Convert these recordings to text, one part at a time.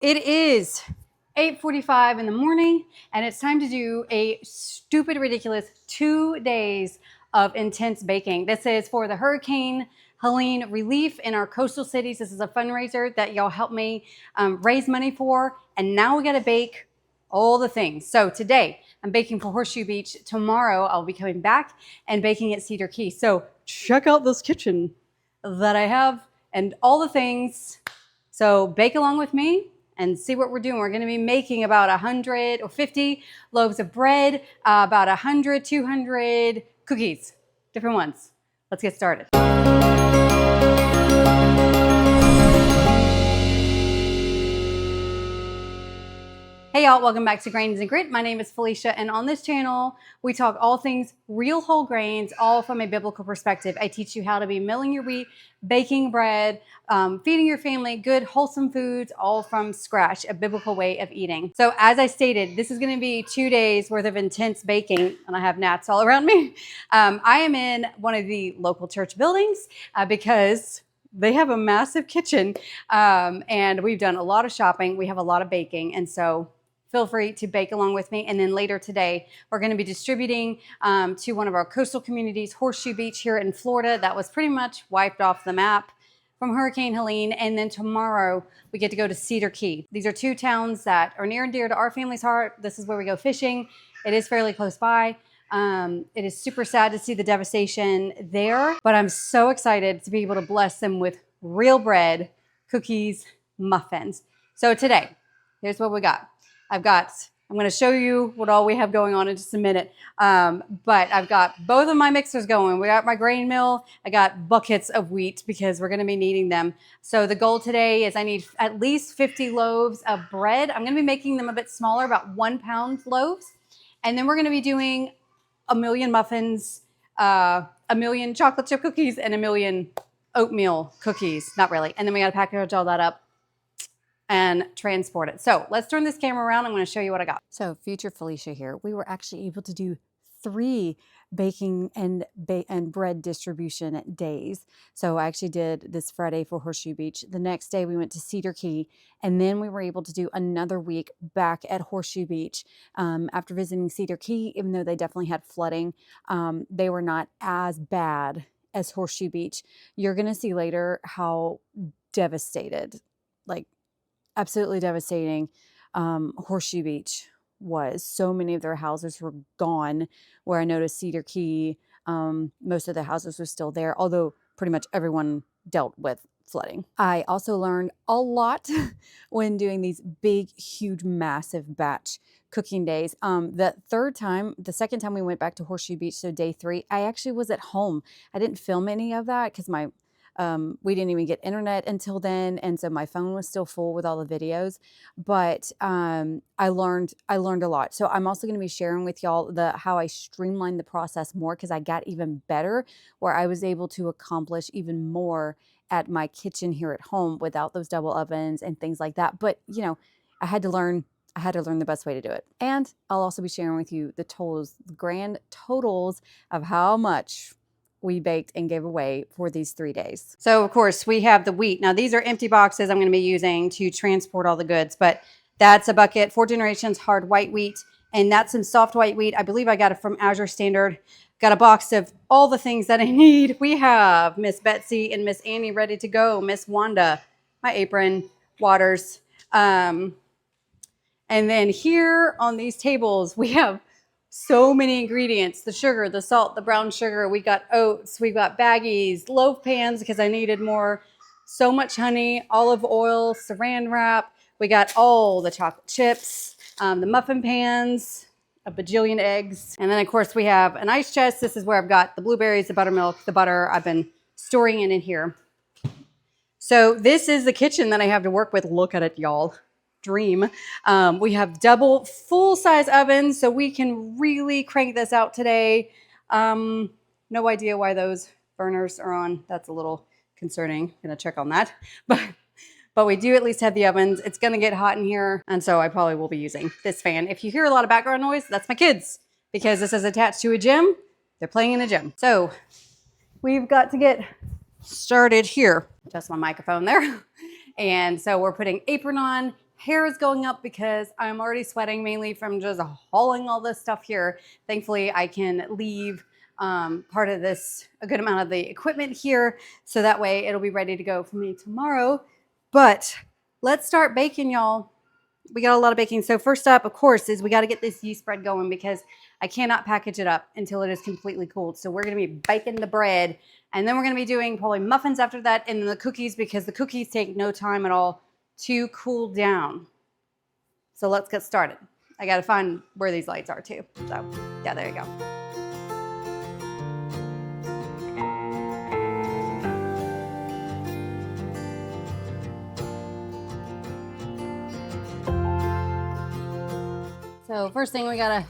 It is 8:45 in the morning, and it's time to do a stupid, ridiculous 2 days of intense baking. This is for the Hurricane Helene relief in our coastal cities. This is a fundraiser that y'all helped me raise money for, and now we got to bake all the things. So today I'm baking for Horseshoe Beach. Tomorrow I'll be coming back and baking at Cedar Key. So check out this kitchen that I have and all the things. So bake along with me and see what we're doing. We're going to be making about 100 or 50 loaves of bread, about 100, 200 cookies, different ones. Let's get started. Hey y'all, welcome back to Grains and Grit. My name is Felicia, and on this channel, we talk all things real whole grains, all from a biblical perspective. I teach you how to be milling your wheat, baking bread, feeding your family good, wholesome foods, all from scratch, a biblical way of eating. So as I stated, this is gonna be 2 days worth of intense baking, and I have gnats all around me. I am in one of the local church buildings because they have a massive kitchen, and we've done a lot of shopping. We have a lot of baking, and so feel free to bake along with me. And then later today, we're going to be distributing to one of our coastal communities, Horseshoe Beach here in Florida. That was pretty much wiped off the map from Hurricane Helene. And then tomorrow, we get to go to Cedar Key. These are two towns that are near and dear to our family's heart. This is where we go fishing. It is fairly close by. It is super sad to see the devastation there, but I'm so excited to be able to bless them with real bread, cookies, muffins. So today, here's what we got. I'm going to show you what all we have going on in just a minute. But I've got both of my mixers going. We got my grain mill. I got buckets of wheat because we're going to be needing them. So the goal today is I need at least 50 loaves of bread. I'm going to be making them a bit smaller, about 1 pound loaves. And then we're going to be doing a million muffins, a million chocolate chip cookies, and a million oatmeal cookies. Not really. And then we got to package all that up and transport it. So let's turn this camera around. I'm going to show you what I got. So future Felicia here. We were actually able to do 3 baking and bread distribution days. So I actually did this Friday for Horseshoe Beach. The next day we went to Cedar Key, and then we were able to do another week back at Horseshoe Beach. After visiting Cedar Key, even though they definitely had flooding, they were not as bad as Horseshoe Beach. You're going to see later how devastated, like absolutely devastating, Horseshoe Beach was. So many of their houses were gone, where I noticed Cedar Key, most of the houses were still there, although pretty much everyone dealt with flooding. I also learned a lot when doing these big, huge, massive batch cooking days. The second time we went back to Horseshoe Beach, so day 3, I actually was at home. I didn't film any of that because we didn't even get internet until then, and so my phone was still full with all the videos. But I learned a lot. So I'm also going to be sharing with y'all how I streamlined the process more, because I got even better, where I was able to accomplish even more at my kitchen here at home without those double ovens and things like that. But you know, I had to learn the best way to do it. And I'll also be sharing with you the grand totals of how much we baked and gave away for these 3 days. So of course we have the wheat. Now these are empty boxes I'm going to be using to transport all the goods, but that's a bucket, 4 generations hard white wheat, and that's some soft white wheat. I believe I got it from Azure Standard. Got a box of all the things that I need. We have Miss Betsy and Miss Annie ready to go. Miss Wanda, my apron, waters. And then here on these tables, we have so many ingredients: the sugar, the salt, the brown sugar. We got oats, we got baggies, loaf pans because I needed more, so much honey, olive oil, saran wrap. We got all the chocolate chips, the muffin pans, a bajillion eggs. And then of course we have an ice chest. This is where I've got the blueberries, the buttermilk, the butter. I've been storing it in here. So this is the kitchen that I have to work with. Look at it, y'all. Dream. We have double full-size ovens, so we can really crank this out today. No idea why those burners are on. That's a little concerning. Gonna check on that. But we do at least have the ovens. It's gonna get hot in here, and so I probably will be using this fan. If you hear a lot of background noise, that's my kids, because this is attached to a gym. They're playing in a gym. So we've got to get started here. Just my microphone there. And so we're putting apron on, hair is going up because I'm already sweating, mainly from just hauling all this stuff here. Thankfully, I can leave part of this, a good amount of the equipment here, so that way it'll be ready to go for me tomorrow. But let's start baking, y'all. We got a lot of baking. So first up, of course, is we got to get this yeast bread going because I cannot package it up until it is completely cooled. So we're going to be baking the bread, and then we're going to be doing probably muffins after that, and then the cookies, because the cookies take no time at all to cool down. So let's get started. I got to find where these lights are too. So yeah, there you go. So first thing, we gotta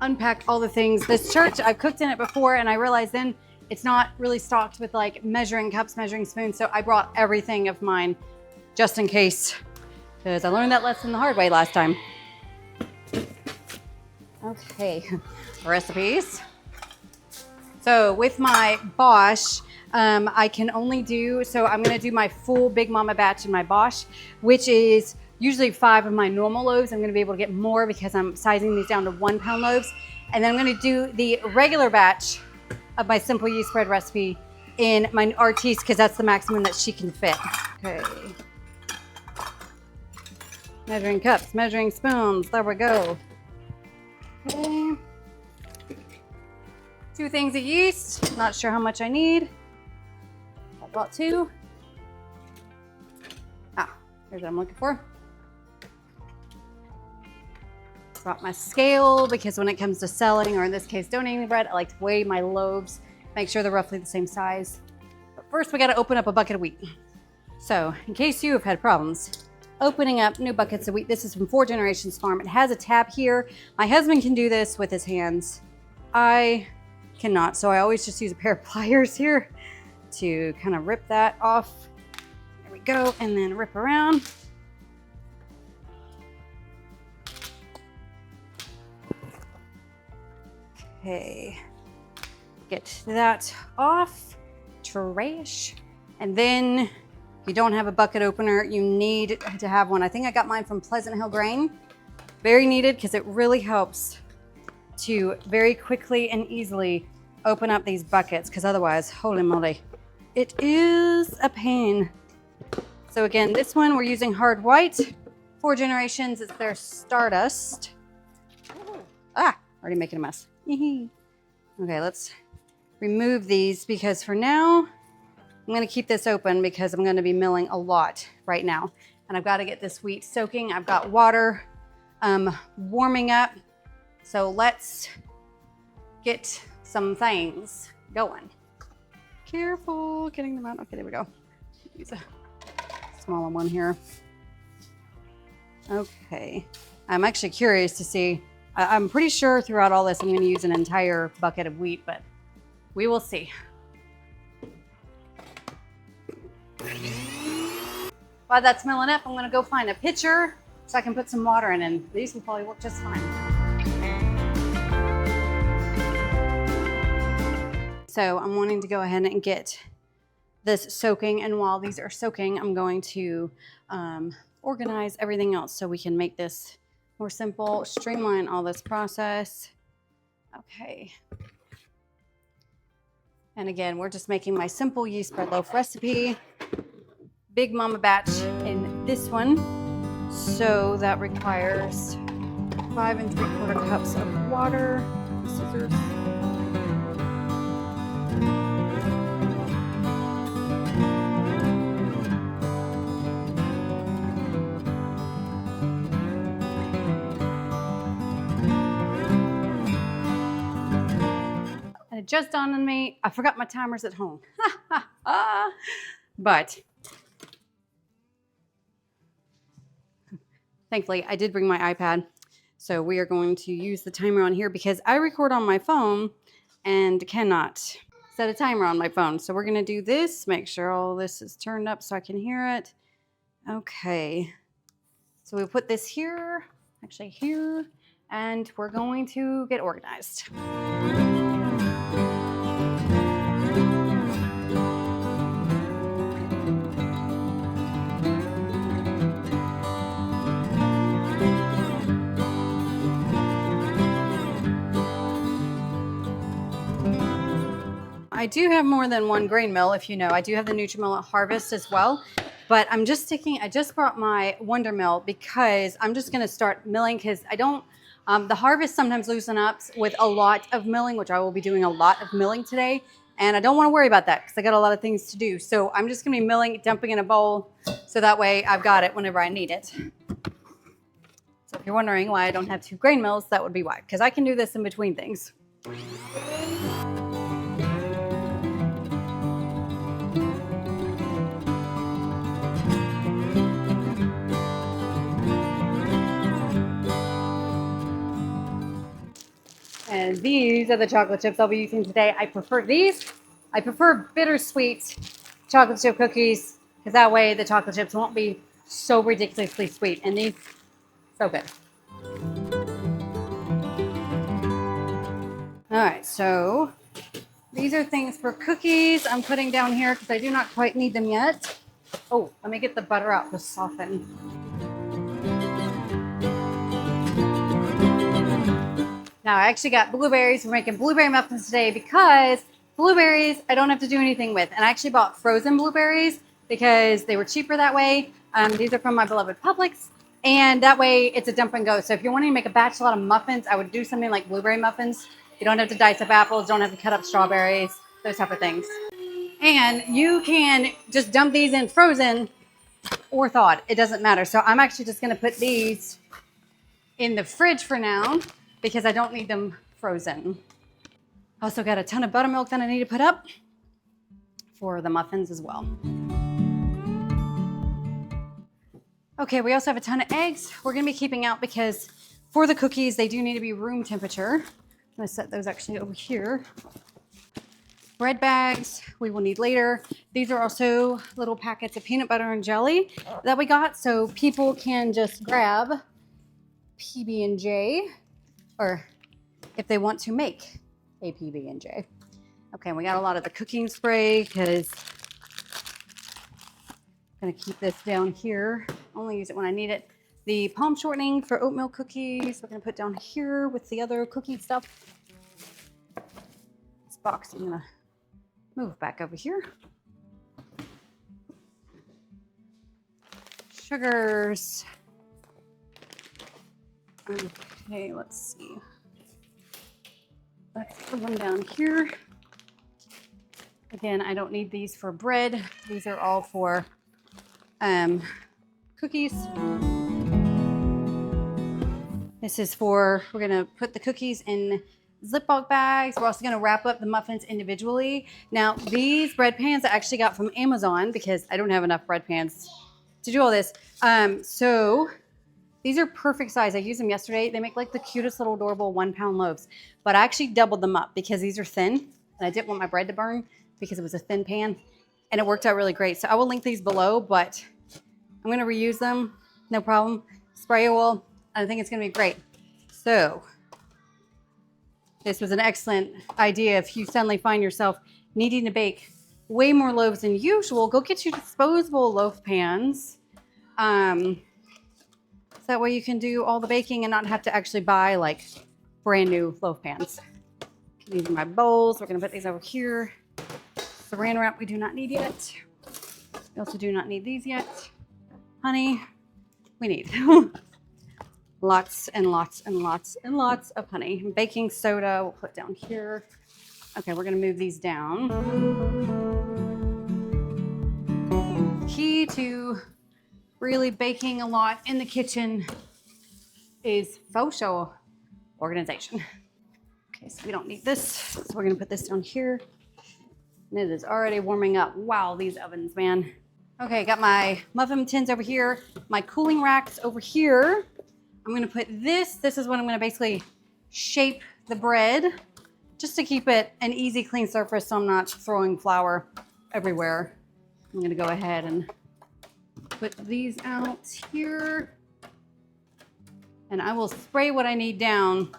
unpack all the things. This church, I've cooked in it before, and I realized then it's not really stocked with like measuring cups, measuring spoons. So I brought everything of mine just in case, because I learned that lesson the hard way last time. Okay, recipes. So with my Bosch, I can only do, so I'm gonna do my full Big Mama batch in my Bosch, which is usually 5 of my normal loaves. I'm gonna be able to get more because I'm sizing these down to 1 pound loaves. And then I'm gonna do the regular batch of my simple yeast bread recipe in my Artiste, because that's the maximum that she can fit. Okay. Measuring cups, measuring spoons, there we go. Okay. 2 things of yeast, not sure how much I need. I bought 2. Here's what I'm looking for. Brought my scale because when it comes to selling, or in this case donating bread, I like to weigh my loaves, make sure they're roughly the same size. But first we got to open up a bucket of wheat. So in case you have had problems opening up new buckets of wheat, this is from 4 Generations Farm. It has a tab here. My husband can do this with his hands. I cannot, so I always just use a pair of pliers here to kind of rip that off. There we go, and then rip around. Okay, get that off, trash. And then if you don't have a bucket opener, you need to have one. I think I got mine from Pleasant Hill Grain. Very needed because it really helps to very quickly and easily open up these buckets, because otherwise, holy moly, it is a pain. So again, this one we're using hard white, 4 Generations, it's their Stardust. Already making a mess. Okay, let's remove these, because for now, I'm gonna keep this open because I'm gonna be milling a lot right now. And I've gotta get this wheat soaking. I've got water warming up. So let's get some things going. Careful getting them out. Okay, there we go. Use a smaller one here. Okay, I'm actually curious to see. I'm pretty sure throughout all this I'm going to use an entire bucket of wheat, but we will see. While that's milling up, I'm going to go find a pitcher so I can put some water in, and these will probably work just fine. So I'm wanting to go ahead and get this soaking, and while these are soaking, I'm going to organize everything else so we can make this more simple, streamline all this process. Okay. And again, we're just making my simple yeast bread loaf recipe. Big Mama batch in this one. So that requires 5 3/4 cups of water. Scissors. And it just dawned on me, I forgot my timers at home. But thankfully, I did bring my iPad. So we are going to use the timer on here because I record on my phone and cannot set a timer on my phone. So we're going to do this, make sure all this is turned up so I can hear it. Okay. So we put this here, actually here, and we're going to get organized. I do have more than one grain mill, if you know. I do have the Nutri-Mill at Harvest as well, but I just brought my Wonder Mill because I'm just gonna start milling because I don't, the Harvest sometimes loosen up with a lot of milling, which I will be doing a lot of milling today, and I don't wanna worry about that because I got a lot of things to do. So I'm just gonna be milling, dumping in a bowl, so that way I've got it whenever I need it. So if you're wondering why I don't have 2 grain mills, that would be why, because I can do this in between things. And these are the chocolate chips I'll be using today. I prefer these. I prefer bittersweet chocolate chip cookies because that way the chocolate chips won't be so ridiculously sweet. And these, so good. All right, so these are things for cookies I'm putting down here because I do not quite need them yet. Oh, let me get the butter out to soften. Now I actually got blueberries. We're making blueberry muffins today because blueberries I don't have to do anything with. And I actually bought frozen blueberries because they were cheaper that way. These are from my beloved Publix. And that way it's a dump and go. So if you're wanting to make a batch lot of muffins, I would do something like blueberry muffins. You don't have to dice up apples, don't have to cut up strawberries, those type of things. And you can just dump these in frozen or thawed. It doesn't matter. So I'm actually just gonna put these in the fridge for now because I don't need them frozen. Also got a ton of buttermilk that I need to put up for the muffins as well. Okay, we also have a ton of eggs we're gonna be keeping out because for the cookies, they do need to be room temperature. I'm gonna set those actually over here. Bread bags we will need later. These are also little packets of peanut butter and jelly that we got so people can just grab PB&J or if they want to make a PB&J. Okay, we got a lot of the cooking spray because I'm gonna keep this down here. Only use it when I need it. The palm shortening for oatmeal cookies, we're gonna put down here with the other cookie stuff. This box I'm gonna move back over here. Sugars. Okay, let's see. Let's put them down here. Again, I don't need these for bread. These are all for cookies. This is for, we're gonna put the cookies in Ziploc bags. We're also gonna wrap up the muffins individually. Now, these bread pans I actually got from Amazon because I don't have enough bread pans to do all this. So these are perfect size. I used them yesterday. They make like the cutest little adorable 1 pound loaves, but I actually doubled them up because these are thin and I didn't want my bread to burn because it was a thin pan and it worked out really great. So I will link these below, but I'm gonna reuse them, no problem. Spray oil, I think it's gonna be great. So this was an excellent idea. If you suddenly find yourself needing to bake way more loaves than usual, go get your disposable loaf pans. So that way you can do all the baking and not have to actually buy like brand new loaf pans. These are my bowls. We're gonna put these over here. Saran wrap we do not need yet. We also do not need these yet. Honey, we need lots and lots and lots and lots of honey. Baking soda we'll put down here. Okay, we're gonna move these down. Key to really baking a lot in the kitchen is faux organization. Okay, so we don't need this. So we're gonna put this down here. And it is already warming up. Wow, these ovens, man. Okay, got my muffin tins over here, my cooling racks over here. I'm gonna put this is what I'm gonna basically shape the bread just to keep it an easy, clean surface so I'm not throwing flour everywhere. I'm gonna go ahead and put these out here. And I will spray what I need down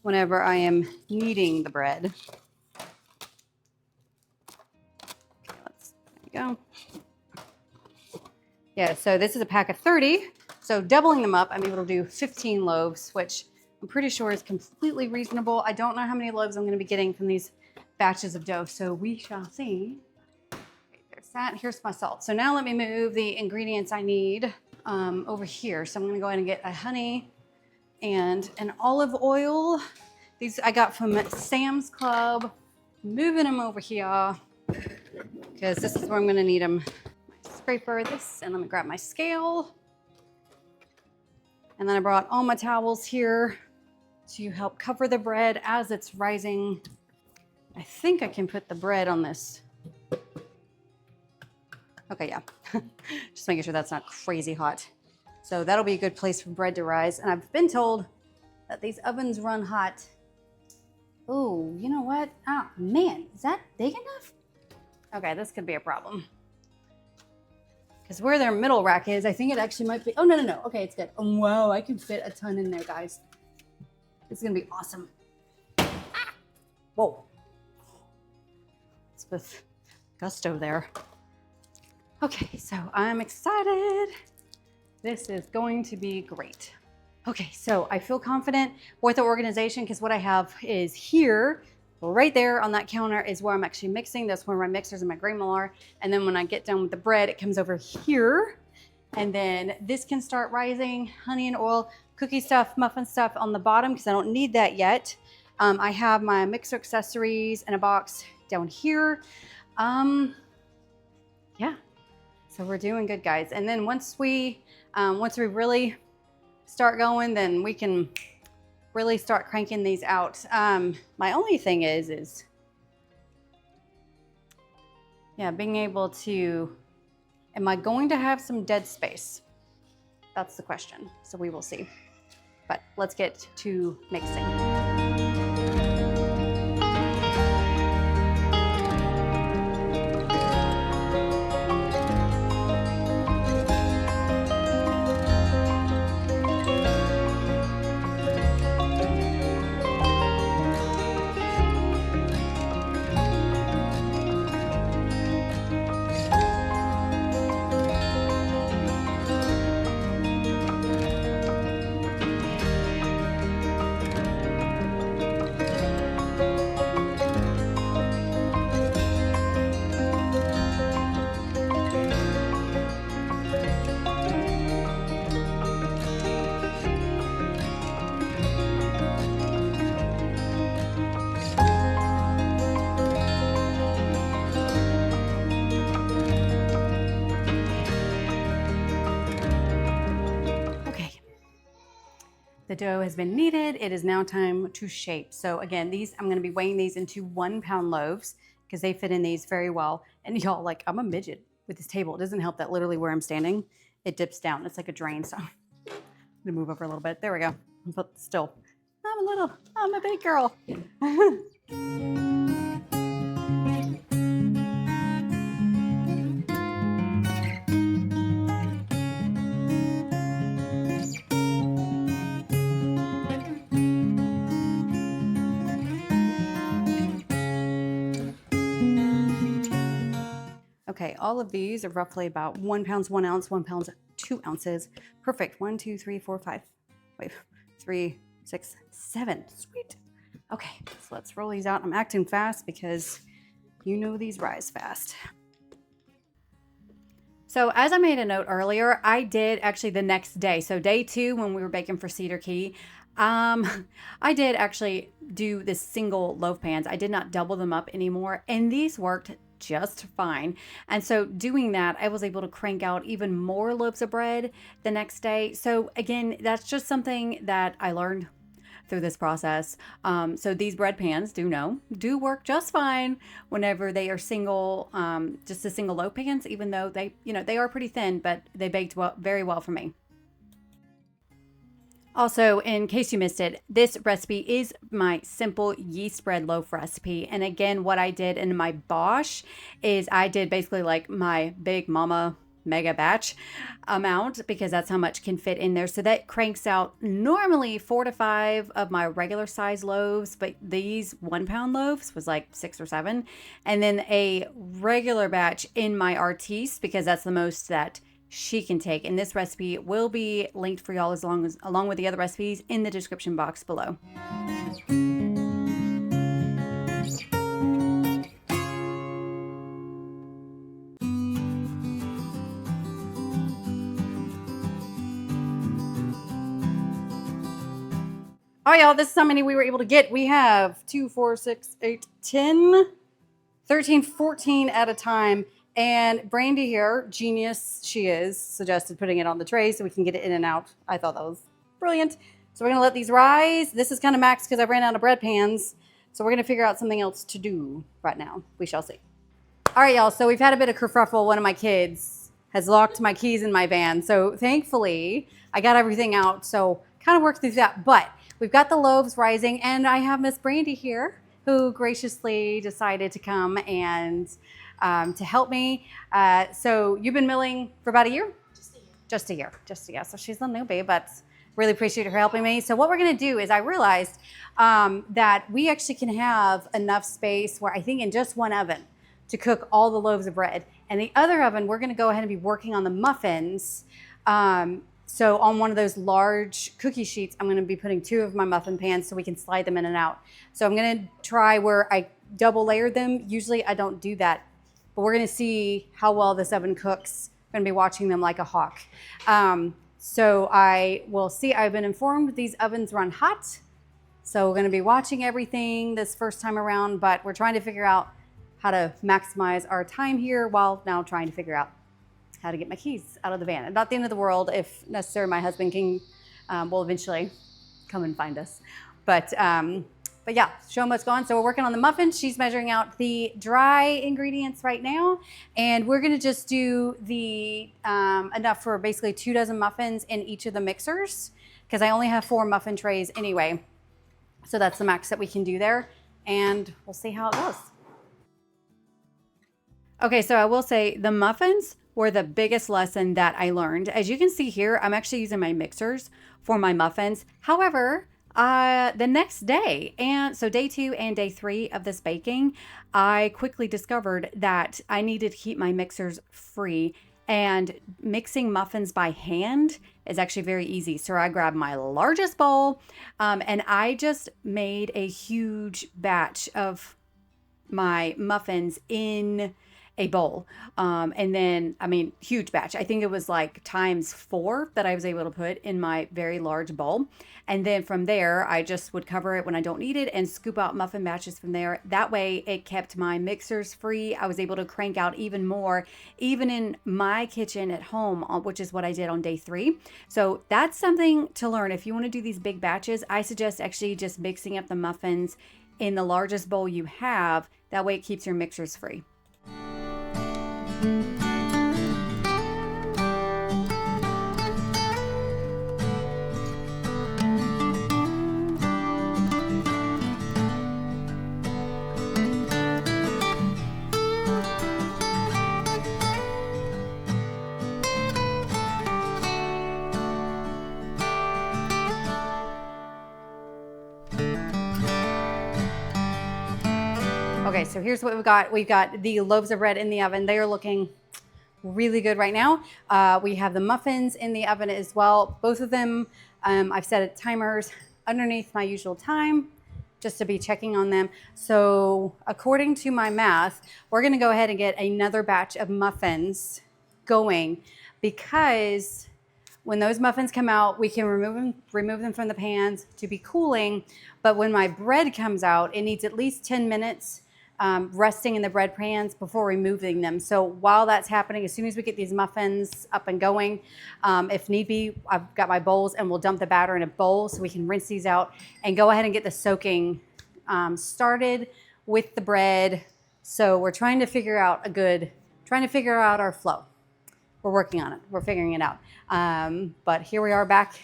whenever I am kneading the bread. Okay, there we go. Yeah, so this is a pack of 30. So doubling them up, I'm able to do 15 loaves, which I'm pretty sure is completely reasonable. I don't know how many loaves I'm gonna be getting from these batches of dough. So we shall see. Okay, there's that. Here's my salt. So now let me move the ingredients I need over here. So I'm going to go ahead and get a honey and an olive oil. These I got from Sam's Club. Moving them over here because this is where I'm going to need them. My scraper, this, and let me grab my scale. And then I brought all my towels here to help cover the bread as it's rising. I think I can put the bread on this. Okay, yeah. Just making sure that's not crazy hot. So that'll be a good place for bread to rise. And I've been told that these ovens run hot. Oh, you know what? Oh, man, is that big enough? Okay, this could be a problem. Because where their middle rack is, I think it actually might be. Oh, no, no, no. Okay, it's good. Oh, wow, I can fit a ton in there, guys. It's going to be awesome. Ah! Whoa. It's with gusto there. Okay, so I'm excited. This is going to be great. Okay, so I feel confident with the organization because what I have is here, right there on that counter is where I'm actually mixing. That's where my mixers and my grain mill are. And then when I get done with the bread, it comes over here. And then this can start rising, honey and oil, cookie stuff, muffin stuff on the bottom because I don't need that yet. I have my mixer accessories in a box down here. Yeah, so we're doing good, guys. And then once we really start going, then we can really start cranking these out. My only thing is yeah, being able to, am I going to have some dead space? That's the question. So we will see. But let's get to mixing. The dough has been kneaded. It is now time to shape. So again, I'm going to be weighing these into 1 pound loaves because they fit in these very well. And y'all, like, I'm a midget with this table. It doesn't help that literally where I'm standing, it dips down. It's like a drain. So I'm going to move over a little bit. There we go. But still, I'm a big girl. Okay, all of these are roughly about 1 pound, 1 ounce, 1 pound, 2 ounces. Perfect. 1, 2, 3, 4, 5. Wait, 3, 6, 7. Sweet. Okay, so let's roll these out. I'm acting fast because you know these rise fast. So as I made a note earlier, I did actually the next day. So day 2, when we were baking for Cedar Key, I did actually do this single loaf pans. I did not double them up anymore, and these worked just fine. And so doing that, I was able to crank out even more loaves of bread the next day. So again, that's just something that I learned through this process. So these bread pans do work just fine whenever they are single, just a single loaf pans, even though they are pretty thin, but they baked very well for me. Also, in case you missed it, this recipe is my simple yeast bread loaf recipe. And again, what I did in my Bosch is I did basically like my big mama mega batch amount because that's how much can fit in there. So that cranks out normally 4 to 5 of my regular size loaves, but these 1 pound loaves was like 6 or 7. And then a regular batch in my Artiste because that's the most that she can take. And this recipe will be linked for y'all along with the other recipes in the description box below. Oh, y'all, this is how many we were able to get. We have 2, 4, 6, 8, 10, 13, 14 at a time. And Brandy here, genius she is, suggested putting it on the tray so we can get it in and out. I thought that was brilliant. So we're going to let these rise. This is kind of max because I ran out of bread pans. So we're going to figure out something else to do right now. We shall see. All right, y'all. So we've had a bit of kerfuffle. One of my kids has locked my keys in my van. So thankfully, I got everything out. So kind of worked through that. But we've got the loaves rising. And I have Miss Brandy here who graciously decided to come and to help me. So you've been milling for about a year? Just a year. So she's a newbie, but really appreciate her helping me. So what we're going to do is I realized that we actually can have enough space where I think in just one oven to cook all the loaves of bread. And the other oven, we're going to go ahead and be working on the muffins. So on one of those large cookie sheets, I'm going to be putting 2 of my muffin pans so we can slide them in and out. So I'm going to try where I double layer them. Usually I don't do that, but we're going to see how well this oven cooks. I'm going to be watching them like a hawk. So I will see. I've been informed these ovens run hot. So we're going to be watching everything this first time around, but we're trying to figure out how to maximize our time here while now trying to figure out how to get my keys out of the van. Not the end of the world. If necessary, my husband can will eventually come and find us. But yeah, show them what's going on. So we're working on the muffins. She's measuring out the dry ingredients right now. And we're gonna just do the enough for basically 2 dozen muffins in each of the mixers because I only have 4 muffin trays anyway. So that's the max that we can do there. And we'll see how it goes. Okay, so I will say the muffins were the biggest lesson that I learned. As you can see here, I'm actually using my mixers for my muffins. However, the next day, and so day 2 and day 3 of this baking, I quickly discovered that I needed to keep my mixers free, and mixing muffins by hand is actually very easy. So I grabbed my largest bowl and I just made a huge batch of my muffins in a bowl. And then, I mean, huge batch. I think it was like times 4 that I was able to put in my very large bowl. And then from there, I just would cover it when I don't need it and scoop out muffin batches from there. That way it kept my mixers free. I was able to crank out even more, even in my kitchen at home, which is what I did on day 3. So that's something to learn. If you want to do these big batches, I suggest actually just mixing up the muffins in the largest bowl you have. That way it keeps your mixers free. Okay, so here's what we've got. We've got the loaves of bread in the oven. They are looking really good right now. We have the muffins in the oven as well. Both of them, I've set timers underneath my usual time just to be checking on them. So according to my math, we're gonna go ahead and get another batch of muffins going because when those muffins come out, we can remove them from the pans to be cooling. But when my bread comes out, it needs at least 10 minutes resting in the bread pans before removing them. So while that's happening, as soon as we get these muffins up and going, if need be, I've got my bowls and we'll dump the batter in a bowl so we can rinse these out and go ahead and get the soaking started with the bread. So we're trying to figure out our flow. We're working on it. We're figuring it out. But here we are back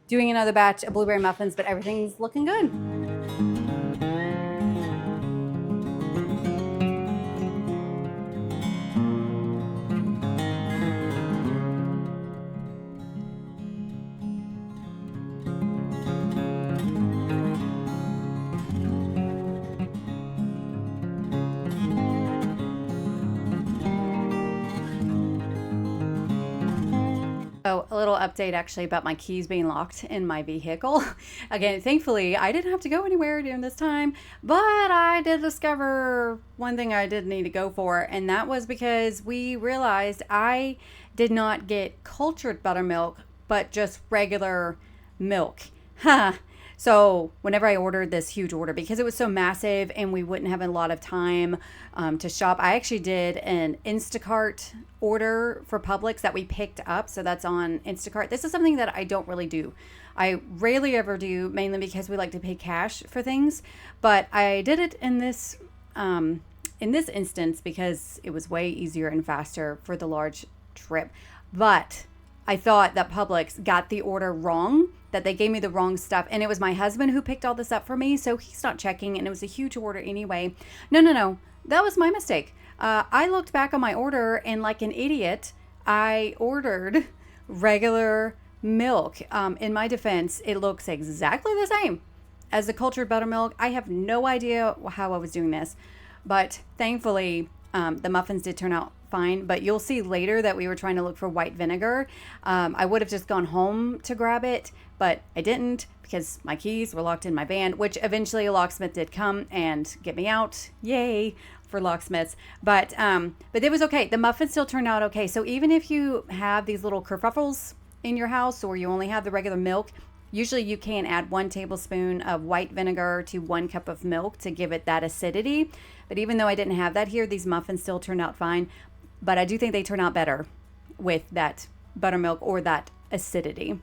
doing another batch of blueberry muffins, but everything's looking good. So a little update actually about my keys being locked in my vehicle. Again, thankfully, I didn't have to go anywhere during this time, but I did discover one thing I did need to go for, and that was because we realized I did not get cultured buttermilk, but just regular milk. Huh. So whenever I ordered this huge order, because it was so massive and we wouldn't have a lot of time to shop, I actually did an Instacart order for Publix that we picked up. So that's on Instacart. This is something that I don't really do. I rarely ever do, mainly because we like to pay cash for things. But I did it in this instance because it was way easier and faster for the large trip. But I thought that Publix got the order wrong, that they gave me the wrong stuff. And it was my husband who picked all this up for me, so he's not checking, and it was a huge order anyway. No. That was my mistake. I looked back on my order, and like an idiot, I ordered regular milk. In my defense, it looks exactly the same as the cultured buttermilk. I have no idea how I was doing this, but thankfully, the muffins did turn out fine. But you'll see later that we were trying to look for white vinegar. I would have just gone home to grab it, but I didn't because my keys were locked in my van, which eventually a locksmith did come and get me out. Yay for locksmiths. But it was okay. The muffins still turned out okay. So even if you have these little kerfuffles in your house, or you only have the regular milk, usually you can add 1 tablespoon of white vinegar to 1 cup of milk to give it that acidity. But even though I didn't have that here, these muffins still turned out fine. But I do think they turn out better with that buttermilk or that acidity.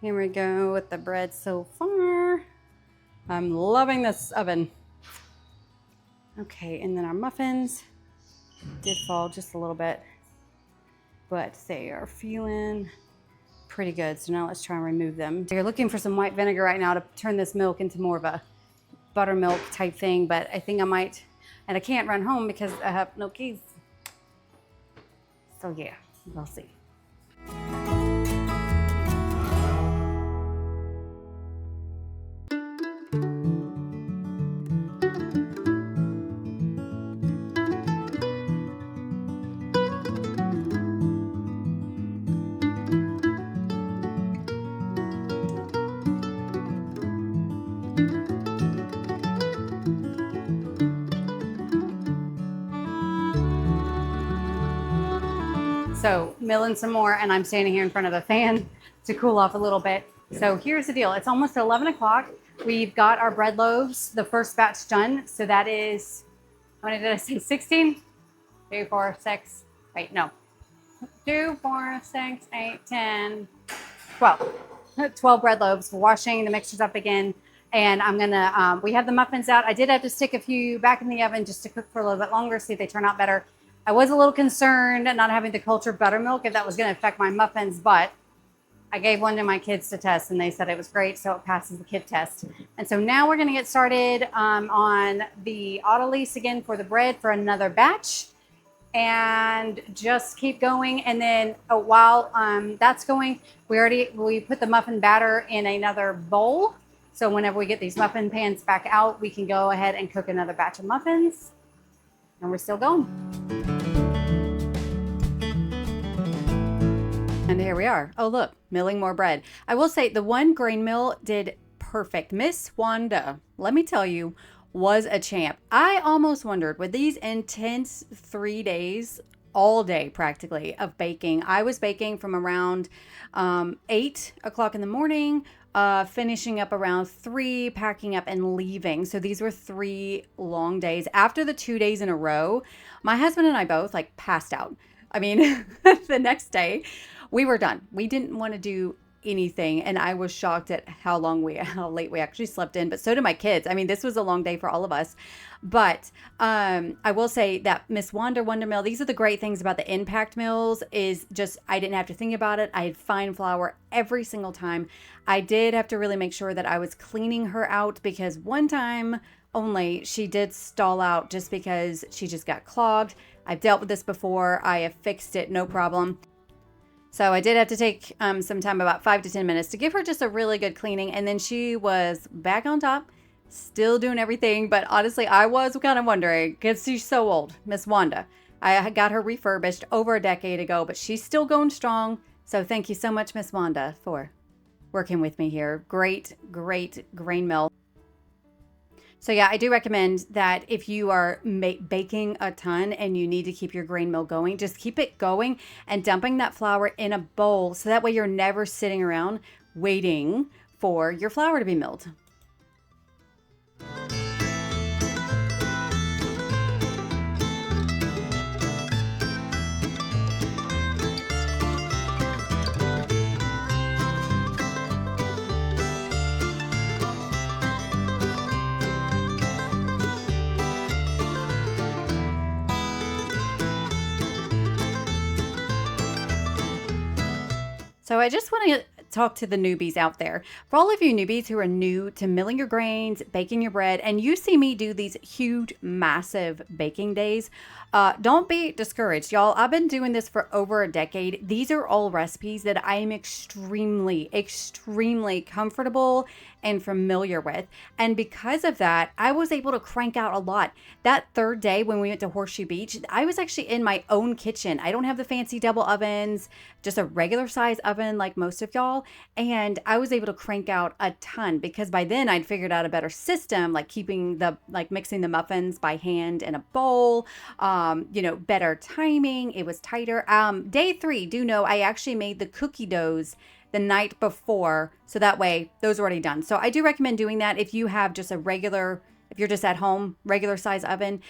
Here we go with the bread so far. I'm loving this oven. Okay, and then our muffins did fall just a little bit, but they are feeling pretty good. So now let's try and remove them. You're looking for some white vinegar right now to turn this milk into more of a buttermilk type thing, but I think I might, and I can't run home because I have no keys. So yeah, we'll see. So milling some more, and I'm standing here in front of a fan to cool off a little bit. So here's the deal. It's almost 11 o'clock. We've got our bread loaves, the first batch done. So that is, how many did I say? 16? 2, 4, 6, wait, no. 2, 4, 6, 8, 10, 12. 12 bread loaves. We're washing the mixtures up again. And I'm gonna, we have the muffins out. I did have to stick a few back in the oven just to cook for a little bit longer, see if they turn out better. I was a little concerned not having the cultured buttermilk, if that was going to affect my muffins, but I gave one to my kids to test and they said it was great, so it passes the kid test. And so now we're going to get started on the auto lease again for the bread for another batch, and just keep going. And then while that's going, we put the muffin batter in another bowl. So whenever we get these muffin pans back out, we can go ahead and cook another batch of muffins. And we're still going. And here we are. Oh, look, milling more bread. I will say the one grain mill did perfect. Miss Wanda, let me tell you, was a champ. I almost wondered, with these intense 3 days, all day practically, of baking. I was baking from around 8 o'clock in the morning, finishing up around 3, packing up and leaving. So these were 3 long days. After the 2 days in a row, my husband and I both like passed out. I mean, the next day we were done. We didn't want to do anything. And I was shocked at how late we actually slept in, but so did my kids. I mean, this was a long day for all of us. But I will say that Miss Wonder Mill, these are the great things about the impact mills, is just, I didn't have to think about it. I had fine flour every single time. I did have to really make sure that I was cleaning her out, because one time only she did stall out just because she just got clogged. I've dealt with this before. I have fixed it, no problem. So I did have to take some time, about 5 to 10 minutes, to give her just a really good cleaning. And then she was back on top, still doing everything. But honestly, I was kind of wondering, because she's so old, Miss Wanda. I got her refurbished over a decade ago, but she's still going strong. So thank you so much, Miss Wanda, for working with me here. Great, great grain mill. So yeah, I do recommend that if you are baking a ton and you need to keep your grain mill going, just keep it going and dumping that flour in a bowl so that way you're never sitting around waiting for your flour to be milled. So I just want to talk to the newbies out there. For all of you newbies who are new to milling your grains, baking your bread, and you see me do these huge, massive baking days, don't be discouraged, y'all. I've been doing this for over a decade. These are all recipes that I am extremely, extremely comfortable and familiar with. And because of that, I was able to crank out a lot. That third day when we went to Horseshoe Beach, I was actually in my own kitchen. I don't have the fancy double ovens, just a regular size oven like most of y'all. And I was able to crank out a ton because by then I'd figured out a better system, like mixing the muffins by hand in a bowl, better timing. It was tighter. Day 3, do know I actually made the cookie doughs the night before. So that way those are already done. So I do recommend doing that if you have just if you're just at home, regular size oven,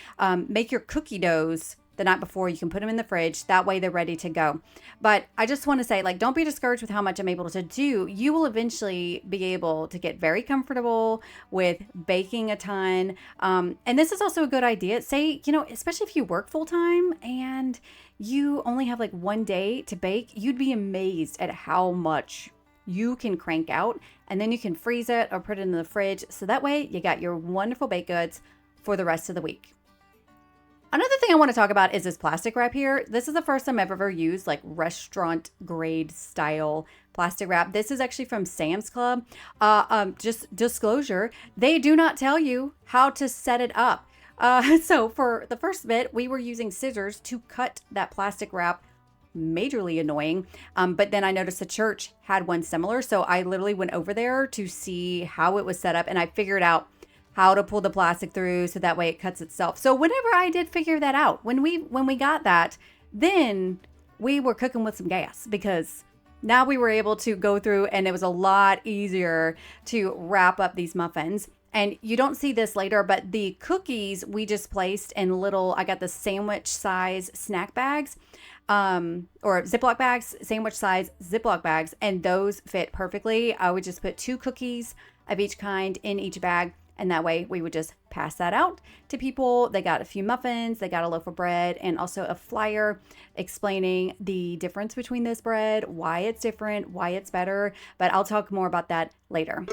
make your cookie doughs the night before. You can put them in the fridge. That way they're ready to go. But I just want to say, don't be discouraged with how much I'm able to do. You will eventually be able to get very comfortable with baking a ton. And this is also a good idea. Say, especially if you work full time and you only have one day to bake, you'd be amazed at how much you can crank out, and then you can freeze it or put it in the fridge. So that way you got your wonderful baked goods for the rest of the week. Another thing I want to talk about is this plastic wrap here. This is the first time I've ever used restaurant grade style plastic wrap. This is actually from Sam's Club. Just disclosure, they do not tell you how to set it up. So for the first bit, we were using scissors to cut that plastic wrap. Majorly annoying. But then I noticed the church had one similar. So I literally went over there to see how it was set up, and I figured out how to pull the plastic through so that way it cuts itself. So whenever I did figure that out, when we got that, then we were cooking with some gas because now we were able to go through and it was a lot easier to wrap up these muffins. And you don't see this later, but the cookies we just placed in I got the sandwich size snack bags, or Ziploc bags, sandwich size Ziploc bags, and those fit perfectly. I would just put 2 cookies of each kind in each bag. And that way we would just pass that out to people. They got a few muffins, they got a loaf of bread, and also a flyer explaining the difference between this bread, why it's different, why it's better. But I'll talk more about that later.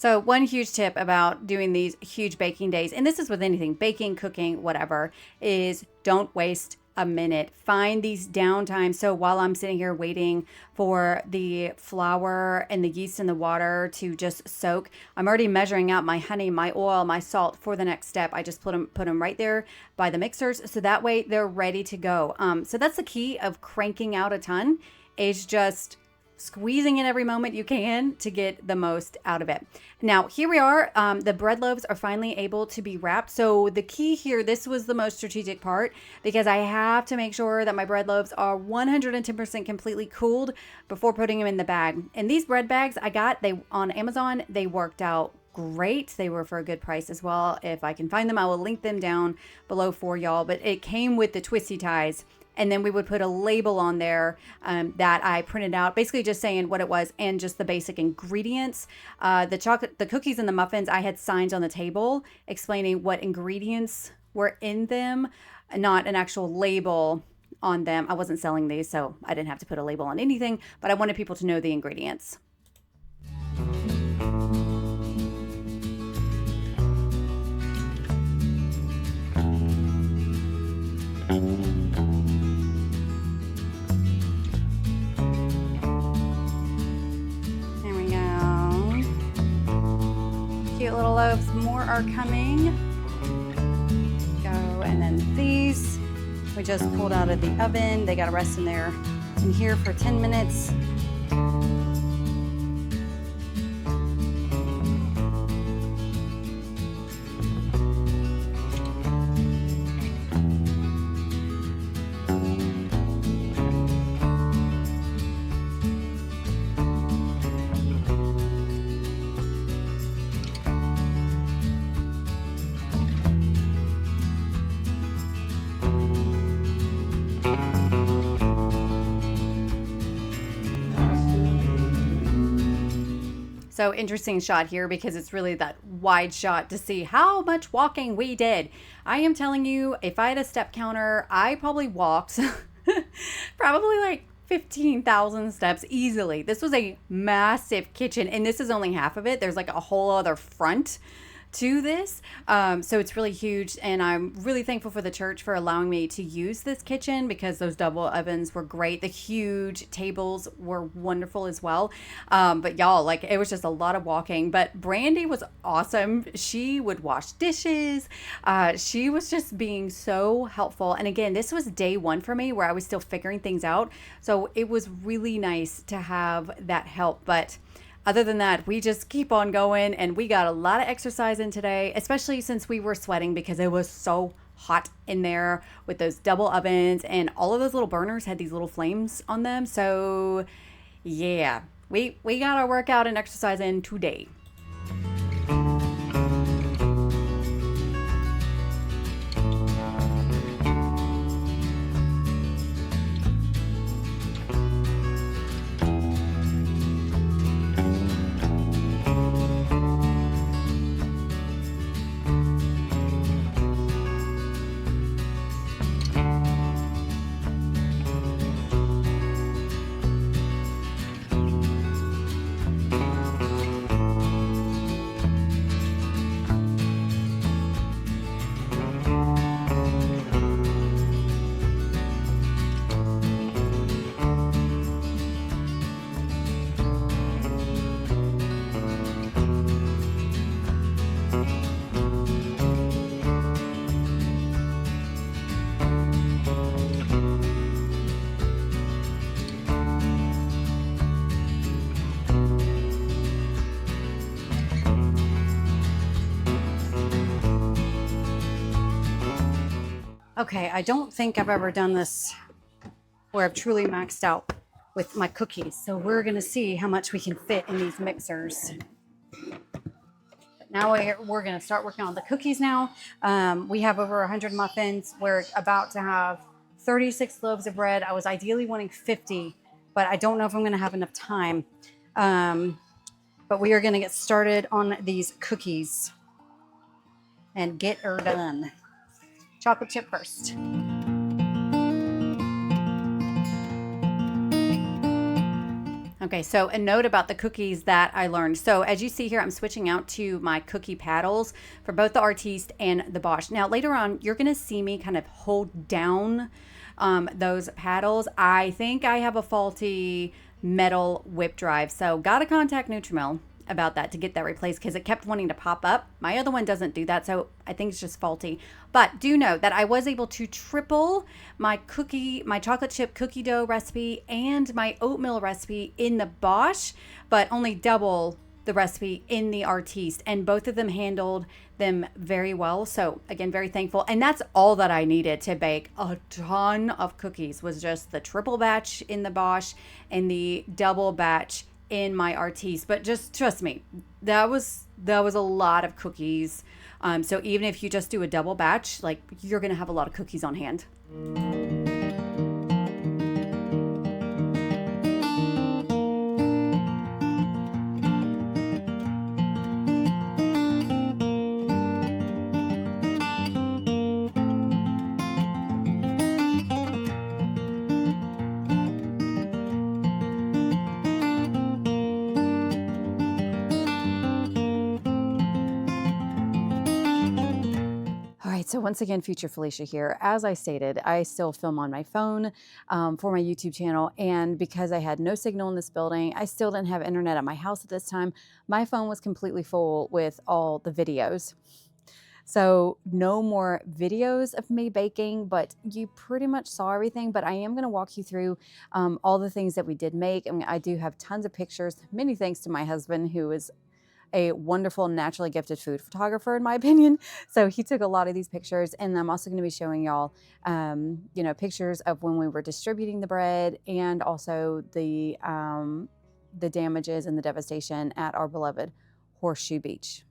So one huge tip about doing these huge baking days, and this is with anything, baking, cooking, whatever, is don't waste a minute. Find these downtimes. So while I'm sitting here waiting for the flour and the yeast and the water to just soak, I'm already measuring out my honey, my oil, my salt for the next step. I just put them right there by the mixers. So that way they're ready to go. So that's the key of cranking out a ton, is just squeezing in every moment you can to get the most out of it. Now, here we are. The bread loaves are finally able to be wrapped. So the key here, this was the most strategic part, because I have to make sure that my bread loaves are 110% completely cooled before putting them in the bag. And these bread bags I got on Amazon, they worked out great. They were for a good price as well. If I can find them, I will link them down below for y'all. But it came with the twisty ties. And then we would put a label on there that I printed out, basically just saying what it was and just the basic ingredients. The cookies and the muffins, I had signs on the table explaining what ingredients were in them, not an actual label on them. I wasn't selling these, so I didn't have to put a label on anything, but I wanted people to know the ingredients. Cute little loaves. More are coming. Go. And then these we just pulled out of the oven. They got to rest in here for 10 minutes. So interesting shot here because it's really that wide shot to see how much walking we did. I am telling you, if I had a step counter, I probably walked probably like 15,000 steps easily. This was a massive kitchen, and this is only half of it. There's like a whole other front to this. So it's really huge, and I'm really thankful for the church for allowing me to use this kitchen because those double ovens were great. The huge tables were wonderful as well. But y'all, like, it was just a lot of walking, but Brandy was awesome. She would wash dishes. She was just being so helpful. And again, this was day one for me where I was still figuring things out. So it was really nice to have that help. But other than that, we just keep on going, and we got a lot of exercise in today, especially since we were sweating because it was so hot in there with those double ovens, and all of those little burners had these little flames on them. So yeah, we got our workout and exercise in today. Okay, I don't think I've ever done this where I've truly maxed out with my cookies. So we're gonna see how much we can fit in these mixers. But now we're gonna start working on the cookies now. We have over 100 muffins. We're about to have 36 loaves of bread. I was ideally wanting 50, but I don't know if I'm gonna have enough time. But we are gonna get started on these cookies and get her done. Chocolate chip first. Okay, so a note about the cookies that I learned. So as you see here, I'm switching out to my cookie paddles for both the Artiste and the Bosch. Now later on, you're gonna see me kind of hold down those paddles. I think I have a faulty metal whip drive, so gotta contact Nutrimel. about that to get that replaced because it kept wanting to pop up. My other one doesn't do that, so I think it's just faulty. But do know that I was able to triple my chocolate chip cookie dough recipe and my oatmeal recipe in the Bosch, but only double the recipe in the Artiste, and both of them handled them very well. So again, very thankful. And that's all that I needed to bake a ton of cookies, was just the triple batch in the Bosch and the double batch in my Artiste. But just trust me, that was a lot of cookies. So even if you just do a double batch, like, you're gonna have a lot of cookies on hand. So once again, future Felicia here. As I stated, I still film on my phone for my YouTube channel. And because I had no signal in this building, I still didn't have internet at my house at this time. My phone was completely full with all the videos. So no more videos of me baking, but you pretty much saw everything. But I am going to walk you through all the things that we did make. I mean, I do have tons of pictures, many thanks to my husband, who is a wonderful, naturally gifted food photographer, in my opinion. So he took a lot of these pictures, and I'm also going to be showing y'all, pictures of when we were distributing the bread, and also the damages and the devastation at our beloved Horseshoe Beach.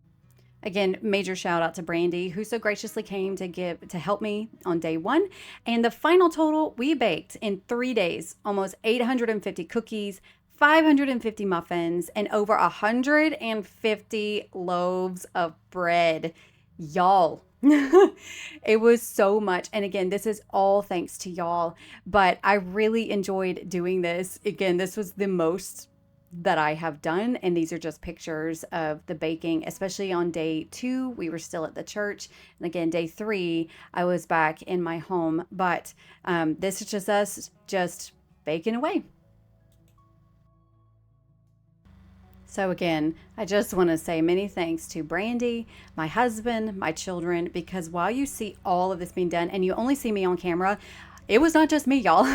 Again, major shout out to Brandy, who so graciously came to help me on day one. And the final total, we baked in 3 days, almost 850 cookies, 550 muffins, and over 150 loaves of bread. Y'all, it was so much. And again, this is all thanks to y'all, but I really enjoyed doing this. Again, this was the most that I have done, and these are just pictures of the baking, especially on day 2. We were still at the church, and again, day 3, I was back in my home, but this is just us just baking away. So again, I just want to say many thanks to Brandy, my husband, my children, because while you see all of this being done, and you only see me on camera, it was not just me, y'all.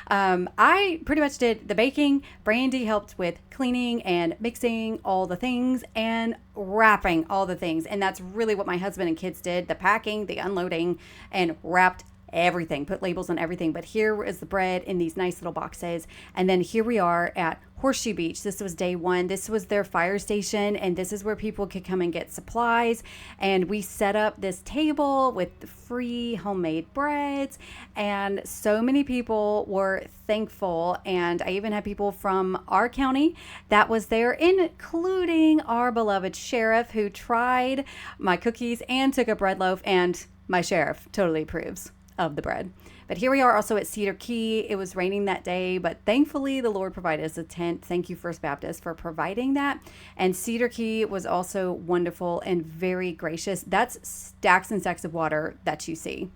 I pretty much did the baking. Brandy helped with cleaning and mixing all the things and wrapping all the things. And that's really what my husband and kids did, the packing, the unloading, and wrapped everything, put labels on everything. But here is the bread in these nice little boxes. And then here we are at Horseshoe Beach. This was day 1. This was their fire station, and this is where people could come and get supplies. And we set up this table with free homemade breads, and so many people were thankful. And I even had people from our county that was there, including our beloved sheriff, who tried my cookies and took a bread loaf, and my sheriff totally approves of the bread. But here we are also at Cedar Key. It was raining that day, but thankfully the Lord provided us a tent. Thank you, First Baptist, for providing that. And Cedar Key was also wonderful and very gracious. That's stacks and stacks of water that you see.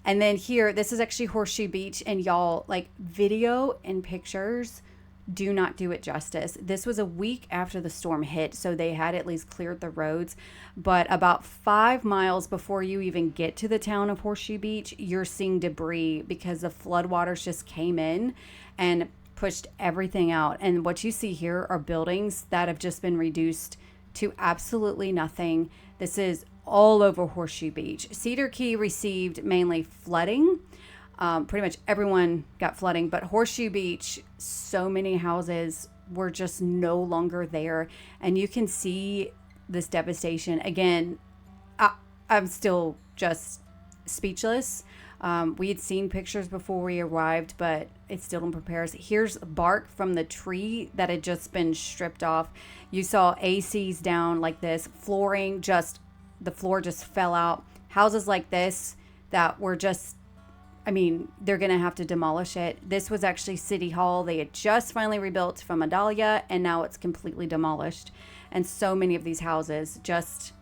And then here, this is actually Horseshoe Beach, and y'all, like, video and pictures do not do it justice. This was a week after the storm hit, so they had at least cleared the roads. But about 5 miles before you even get to the town of Horseshoe Beach, you're seeing debris because the floodwaters just came in and pushed everything out. And what you see here are buildings that have just been reduced to absolutely nothing. This is all over Horseshoe Beach. Cedar Key received mainly flooding. Pretty much everyone got flooding, but Horseshoe Beach, so many houses were just no longer there. And you can see this devastation. Again, I'm still just speechless. We had seen pictures before we arrived, but it still didn't prepare us. Here's bark from the tree that had just been stripped off. You saw ACs down like this, flooring, the floor just fell out. Houses like this that were just, they're going to have to demolish it. This was actually City Hall. They had just finally rebuilt from Adalia, and now it's completely demolished. And so many of these houses just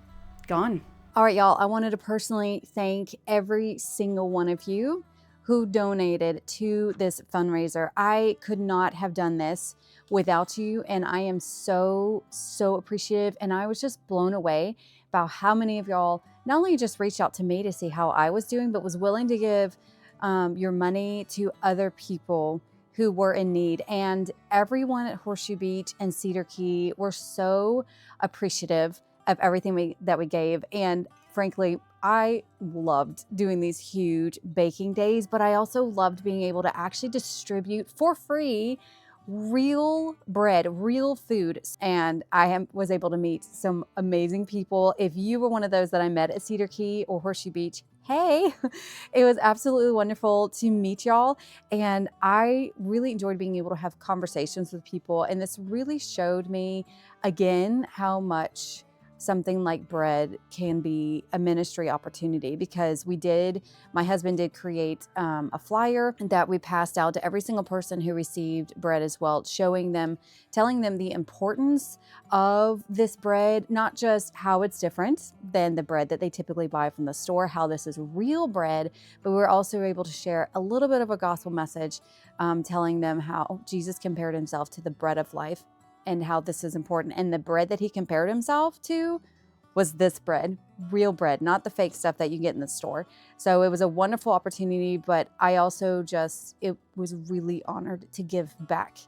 gone. All right, y'all, I wanted to personally thank every single one of you who donated to this fundraiser. I could not have done this without you, and I am so appreciative. And I was just blown away about how many of y'all not only just reached out to me to see how I was doing, but was willing to give your money to other people who were in need. And everyone at Horseshoe Beach and Cedar Key were so appreciative of everything that we gave. And frankly, I loved doing these huge baking days, but I also loved being able to actually distribute for free real bread, real food. And was able to meet some amazing people. If you were one of those that I met at Cedar Key or Horseshoe Beach, hey, it was absolutely wonderful to meet y'all. And I really enjoyed being able to have conversations with people. And this really showed me again how much something like bread can be a ministry opportunity, because my husband did create a flyer that we passed out to every single person who received bread as well, telling them the importance of this bread, not just how it's different than the bread that they typically buy from the store, how this is real bread, but we were also able to share a little bit of a gospel message, telling them how Jesus compared himself to the bread of life and how this is important. And the bread that he compared himself to was this bread, real bread, not the fake stuff that you get in the store. So it was a wonderful opportunity, but I also was really honored to give back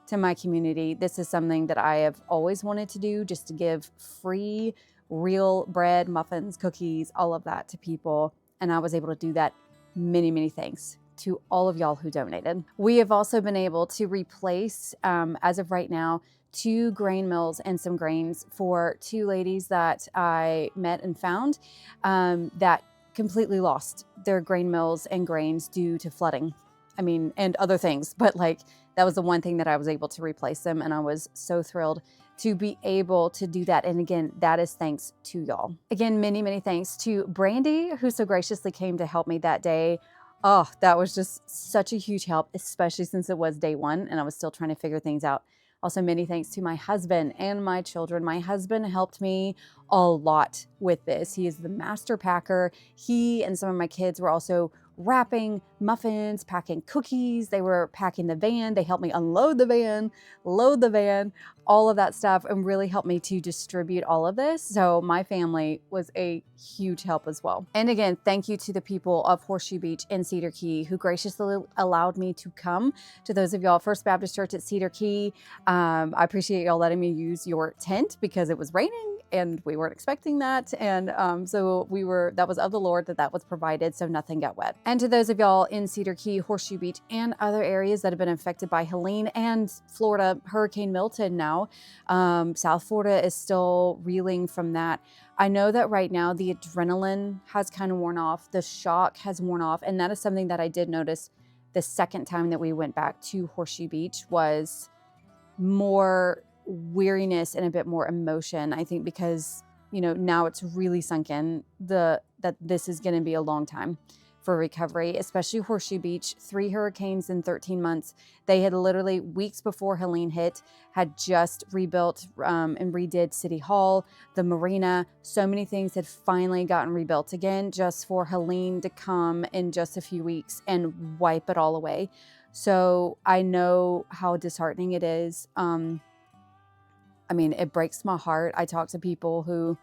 to my community. This is something that I have always wanted to do, just to give free, real bread, muffins, cookies, all of that to people. And I was able to do that. Many thanks to all of y'all who donated. We have also been able to replace, as of right now, 2 grain mills and some grains for 2 ladies that I met and found that completely lost their grain mills and grains due to flooding. I mean, and other things, but that was the one thing that I was able to replace them. And I was so thrilled to be able to do that. And again, that is thanks to y'all. Again, many thanks to Brandy, who so graciously came to help me that day. Oh, that was just such a huge help, especially since it was day 1 and I was still trying to figure things out. Also, many thanks to my husband and my children. My husband helped me a lot with this. He is the master packer. He and some of my kids were also wrapping muffins, packing cookies. They were packing the van. They helped me unload the van, load the van, all of that stuff, and really helped me to distribute all of this. So my family was a huge help as well. And again, thank you to the people of Horseshoe Beach and Cedar Key who graciously allowed me to come. To those of y'all, First Baptist Church at Cedar Key, I appreciate y'all letting me use your tent because it was raining and we weren't expecting that. And so that was of the Lord that was provided, so nothing got wet. And to those of y'all in Cedar Key, Horseshoe Beach, and other areas that have been affected by Helene and Florida, Hurricane Milton now, South Florida is still reeling from that. I know that right now the adrenaline has kind of worn off, the shock has worn off, and that is something that I did notice the second time that we went back to Horseshoe Beach was more weariness and a bit more emotion. I think because, now it's really sunk in that this is going to be a long time for recovery, especially Horseshoe Beach, 3 hurricanes in 13 months. They had literally weeks before Helene hit, had just rebuilt and redid City Hall, the marina. So many things had finally gotten rebuilt again just for Helene to come in just a few weeks and wipe it all away. So I know how disheartening it is. It breaks my heart. I talk to people who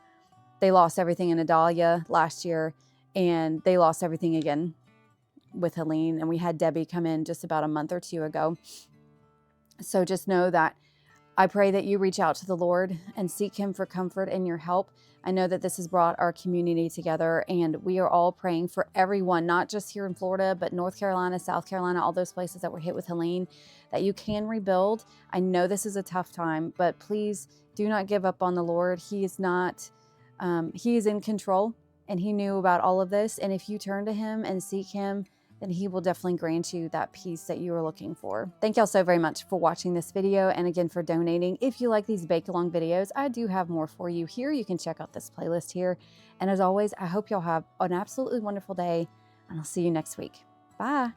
they lost everything in Adalia last year and they lost everything again with Helene. And we had Debbie come in just about a month or 2 ago. So just know that I pray that you reach out to the Lord and seek him for comfort and your help. I know that this has brought our community together and we are all praying for everyone, not just here in Florida, but North Carolina, South Carolina, all those places that were hit with Helene, that you can rebuild. I know this is a tough time, but please do not give up on the Lord. He is in control and he knew about all of this. And if you turn to him and seek him, then he will definitely grant you that peace that you are looking for. Thank y'all so very much for watching this video and again for donating. If you like these bake along videos, I do have more for you here. You can check out this playlist here. And as always, I hope y'all have an absolutely wonderful day and I'll see you next week. Bye.